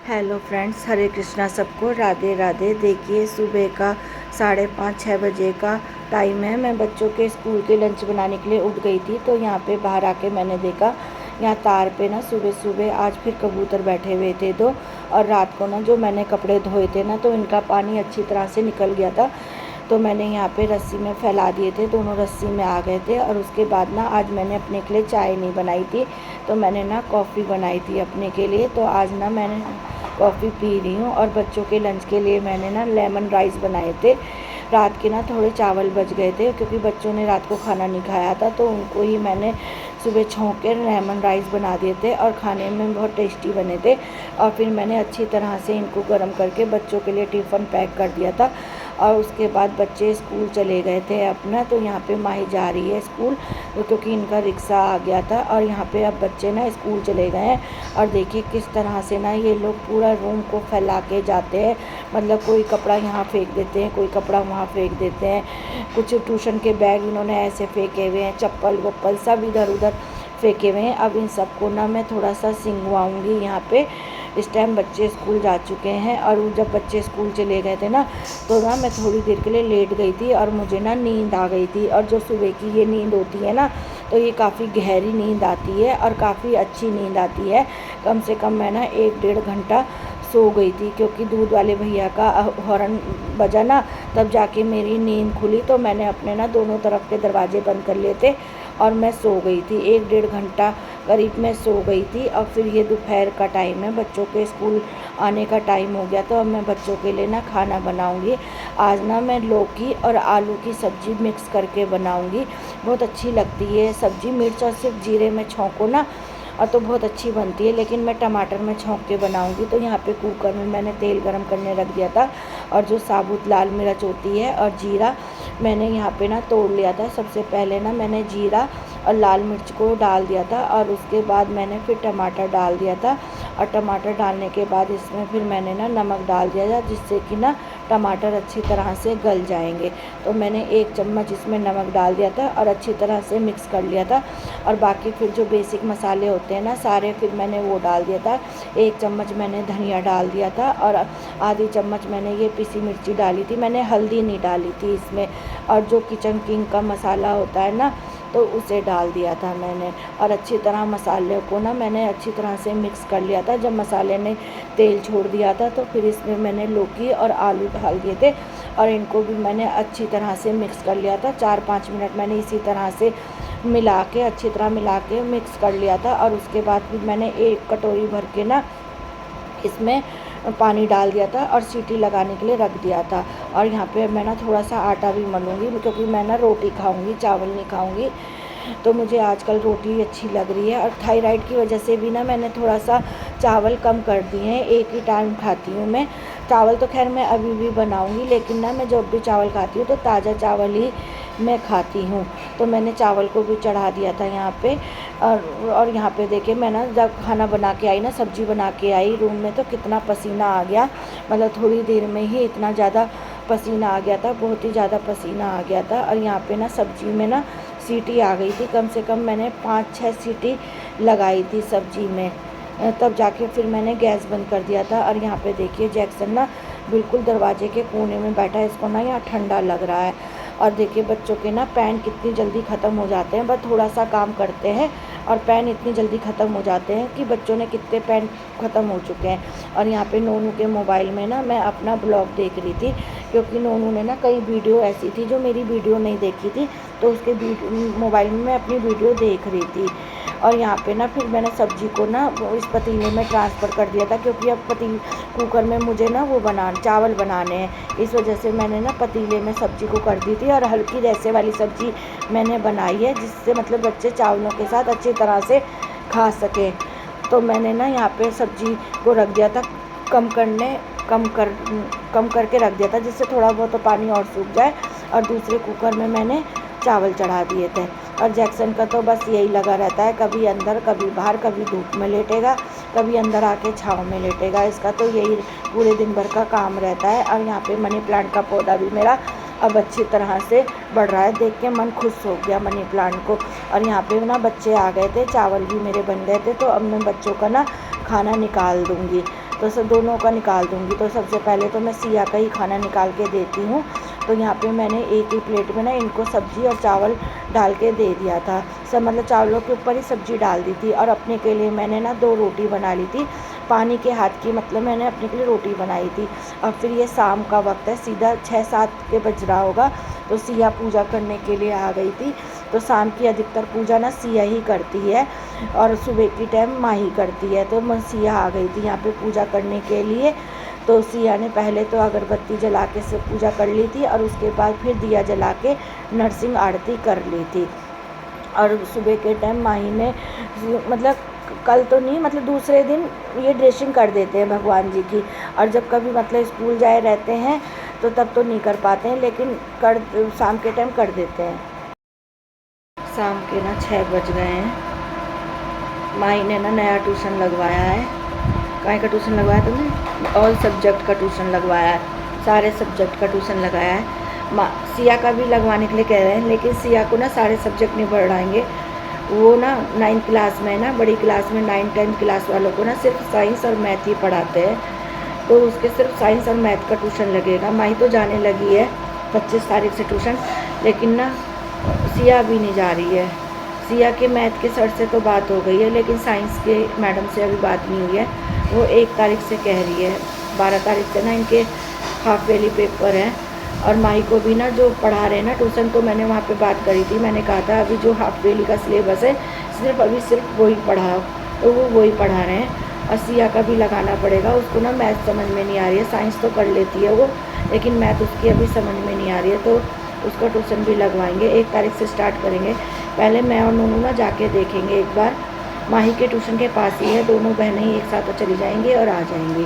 Hello friends, हरे कृष्णा सबको, राधे राधे। देखिए सुबह का 5:30-6 बजे का टाइम है। मैं बच्चों के स्कूल के लंच बनाने के लिए उठ गई थी। तो यहाँ पे बाहर आके मैंने देखा यहाँ तार पे ना सुबह सुबह आज फिर कबूतर बैठे हुए थे दो। और रात को ना जो मैंने कपड़े धोए थे ना, तो इनका पानी अच्छी तरह से निकल गया था। तो मैंने यहाँ पे रस्सी में फैला दिए थे, दोनों रस्सी में आ गए थे। और उसके बाद ना आज मैंने अपने के लिए चाय नहीं बनाई थी, तो मैंने ना कॉफ़ी बनाई थी अपने के लिए। तो आज ना मैंने कॉफ़ी पी रही हूँ। और बच्चों के लंच के लिए मैंने ना लेमन राइस बनाए थे। रात के ना थोड़े चावल बच गए थे, क्योंकि बच्चों ने रात को खाना नहीं खाया था, तो उनको ही मैंने सुबह छौंक के लेमन राइस बना दिए थे और खाने में बहुत टेस्टी बने थे। और फिर मैंने अच्छी तरह से इनको गर्म करके बच्चों के लिए टिफ़िन पैक कर दिया था। और उसके बाद बच्चे स्कूल चले गए थे अपना। तो यहाँ पे माही जा रही है स्कूल, क्योंकि इनका रिक्शा आ गया था। और यहाँ पे अब बच्चे ना स्कूल चले गए हैं। और देखिए किस तरह से ना ये लोग पूरा रूम को फैला के जाते हैं। मतलब कोई कपड़ा यहाँ फेंक देते हैं, कोई कपड़ा वहाँ फेंक देते हैं। कुछ ट्यूशन के बैग इन्होंने ऐसे फेंके हुए हैं, चप्पल वप्पल सब इधर उधर फेंके हुए हैं। अब इन सबको ना मैं थोड़ा सा सिंगवाऊँगी यहाँ पे। इस टाइम बच्चे स्कूल जा चुके हैं। और जब बच्चे स्कूल चले गए थे ना, तो ना मैं थोड़ी देर के लिए लेट गई थी और मुझे ना नींद आ गई थी। और जो सुबह की ये नींद होती है ना, तो ये काफ़ी गहरी नींद आती है और काफ़ी अच्छी नींद आती है। कम से कम मैं ना 1-1.5 घंटा सो गई थी, क्योंकि दूध वाले भैया का हॉर्न बजा ना, तब जाके मेरी नींद खुली। तो मैंने अपने ना दोनों तरफ के दरवाजे बंद कर लिए थे और मैं सो गई थी। 1-1.5 घंटा करीब मैं सो गई थी। और फिर ये दोपहर का टाइम है, बच्चों के स्कूल आने का टाइम हो गया। तो अब मैं बच्चों के लिए ना खाना बनाऊंगी। आज ना मैं लौकी और आलू की सब्ज़ी मिक्स करके बनाऊंगी। बहुत अच्छी लगती है सब्ज़ी, मिर्च और सिर्फ जीरे में छौंको ना, और तो बहुत अच्छी बनती है। लेकिन मैं टमाटर में छौंक के बनाऊंगी। तो यहाँ पे कुकर में मैंने तेल गरम करने रख दिया था। और जो साबुत लाल मिर्च होती है और जीरा मैंने यहाँ पे ना तोड़ लिया था। सबसे पहले ना मैंने जीरा और लाल मिर्च को डाल दिया था, और उसके बाद मैंने फिर टमाटर डाल दिया था। और टमाटर डालने के बाद इसमें फिर मैंने ना नमक डाल दिया था, जिससे कि ना टमाटर अच्छी तरह से गल जाएंगे। तो मैंने 1 चम्मच इसमें नमक डाल दिया था और अच्छी तरह से मिक्स कर लिया था। और बाकी फिर जो बेसिक मसाले होते हैं ना सारे, फिर मैंने वो डाल दिया था। 1 चम्मच मैंने धनिया डाल दिया था और आधी चम्मच मैंने ये पिसी मिर्ची डाली थी। मैंने हल्दी नहीं डाली थी इसमें। और जो किचन किंग का मसाला होता है ना, तो उसे डाल दिया था मैंने। और अच्छी तरह मसाले को ना मैंने अच्छी तरह से मिक्स कर लिया था। जब मसाले ने तेल छोड़ दिया था, तो फिर इसमें मैंने लौकी और आलू डाल दिए थे और इनको भी मैंने अच्छी तरह से मिक्स कर लिया था। 4-5 मिनट मैंने इसी तरह से मिला के अच्छी तरह मिला के मिक्स कर लिया था। और उसके बाद फिर मैंने 1 कटोरी भर के ना इसमें पानी डाल दिया था और सीटी लगाने के लिए रख दिया था। और यहाँ पे मैं ना थोड़ा सा आटा भी मलूँगी, क्योंकि मैं ना रोटी खाऊँगी, चावल नहीं खाऊँगी। तो मुझे आजकल रोटी अच्छी लग रही है। और थायराइड की वजह से भी ना मैंने थोड़ा सा चावल कम कर दिए हैं, एक ही टाइम खाती हूँ मैं चावल। तो खैर मैं अभी भी बनाऊँगी, लेकिन ना मैं जब भी चावल खाती हूँ तो ताज़ा चावल ही मैं खाती हूँ। तो मैंने चावल को भी चढ़ा दिया था यहाँ पे। और यहाँ पे देखिए मैं ना जब खाना बना के आई ना, सब्ज़ी बना के आई रूम में, तो कितना पसीना आ गया। मतलब थोड़ी देर में ही इतना ज़्यादा पसीना आ गया था, बहुत ही ज़्यादा पसीना आ गया था। और यहाँ पे ना सब्ज़ी में ना सीटी आ गई थी, कम से कम मैंने 5-6 सीटी लगाई थी सब्ज़ी में। तब जाके फिर मैंने गैस बंद कर दिया था। और यहाँ पे देखिए जैक्सन ना बिल्कुल दरवाजे के कोने में बैठा है, इसको ना यहाँ ठंडा लग रहा है। और देखिए बच्चों के ना पेन कितनी जल्दी ख़त्म हो जाते हैं, बस थोड़ा सा काम करते हैं और पेन इतनी जल्दी ख़त्म हो जाते हैं कि बच्चों ने कितने पेन ख़त्म हो चुके हैं। और यहाँ पे नोनू के मोबाइल में ना मैं अपना ब्लॉग देख रही थी, क्योंकि नोनू ने ना कई वीडियो ऐसी थी जो मेरी वीडियो नहीं देखी थी, तो उसके मोबाइल में मैं अपनी वीडियो देख रही थी। और यहाँ पे ना फिर मैंने सब्ज़ी को ना इस पतीले में ट्रांसफ़र कर दिया था, क्योंकि अब कुकर में मुझे ना वो चावल बनाने हैं। इस वजह से मैंने ना पतीले में सब्ज़ी को कर दी थी। और हल्की रैसे वाली सब्ज़ी मैंने बनाई है, जिससे मतलब बच्चे चावलों के साथ अच्छी तरह से खा सकें। तो मैंने ना यहाँ पे सब्ज़ी को रख दिया था कम करके रख दिया था, जिससे थोड़ा बहुत तो पानी और सूख जाए। और दूसरे कुकर में मैंने चावल चढ़ा दिए थे। और जैक्सन का तो बस यही लगा रहता है, कभी अंदर कभी बाहर, कभी धूप में लेटेगा, कभी अंदर आके छाँव में लेटेगा। इसका तो यही पूरे दिन भर का काम रहता है। और यहाँ पे मनी प्लांट का पौधा भी मेरा अब अच्छी तरह से बढ़ रहा है, देख के मन खुश हो गया मनी प्लांट को। और यहाँ पे ना बच्चे आ गए थे, चावल भी मेरे बन गए थे। तो अब मैं बच्चों का ना खाना निकाल दूँगी। तो सब दोनों का निकाल दूँगी। तो सबसे पहले तो मैं सिया का ही खाना निकाल के देती हूँ। तो यहाँ पे मैंने एक ही प्लेट में ना इनको सब्ज़ी और चावल डाल के दे दिया था। सब मतलब चावलों के ऊपर ही सब्ज़ी डाल दी थी और अपने के लिए मैंने ना 2 रोटी बना ली थी, पानी के हाथ की, मतलब मैंने अपने के लिए रोटी बनाई थी। और फिर ये शाम का वक्त है, सीधा 6-7 के बज रहा होगा। तो सिया पूजा करने के लिए आ गई थी। तो शाम की अधिकतर पूजा ना सिया ही करती है और सुबह की टाइम माही करती है। तो सिया आ गई थी यहाँ पे पूजा करने के लिए। तो सिया ने पहले तो अगरबत्ती जला के से पूजा कर ली थी और उसके बाद फिर दिया जला के नरसिंह आरती कर ली थी। और सुबह के टाइम माही ने मतलब कल तो नहीं, मतलब दूसरे दिन ये ड्रेसिंग कर देते हैं भगवान जी की। और जब कभी मतलब स्कूल जाए रहते हैं तो तब तो नहीं कर पाते हैं, लेकिन कर शाम के टाइम कर देते हैं। शाम के ना 6 बज गए हैं। माही ने ना नया ट्यूशन लगवाया है। काय का ट्यूशन लगवाया तुमने? ऑल सब्जेक्ट का ट्यूशन लगवाया है, सारे सब्जेक्ट का ट्यूशन लगाया है। सिया का भी लगवाने के लिए कह रहे हैं, लेकिन सिया को ना सारे सब्जेक्ट नहीं पढ़ाएंगे। वो ना 9th क्लास में ना, बड़ी क्लास में 9-10 क्लास वालों को ना सिर्फ साइंस और मैथ ही पढ़ाते हैं। तो उसके सिर्फ साइंस और मैथ का ट्यूशन लगेगा। माही तो जाने लगी है 25 तारीख से ट्यूशन, लेकिन ना सिया अभी नहीं जा रही है। सिया के मैथ के सर से तो बात हो गई है, लेकिन साइंस के मैडम से अभी बात नहीं हुई है। वो 1 तारीख से कह रही है, 12 तारीख से ना इनके हाफ ईयरली पेपर हैं। और माही को भी ना जो पढ़ा रहे हैं ना ट्यूशन, तो मैंने वहाँ पे बात करी थी। मैंने कहा था अभी जो हाफ ईयरली का सिलेबस है सिर्फ वही पढ़ाओ, तो वो वही पढ़ा रहे हैं। और सिया का भी लगाना पड़ेगा, उसको ना मैथ समझ में नहीं आ रही है। साइंस तो कर लेती है वो, लेकिन मैथ उसकी अभी समझ में नहीं आ रही है, तो उसका ट्यूशन भी लगवाएंगे। 1 तारीख से स्टार्ट करेंगे। पहले मैं और नूनू ना जाके देखेंगे एक बार। माही के ट्यूशन के पास ही है, दोनों बहनें ही एक साथ चली जाएंगी और आ जाएंगी।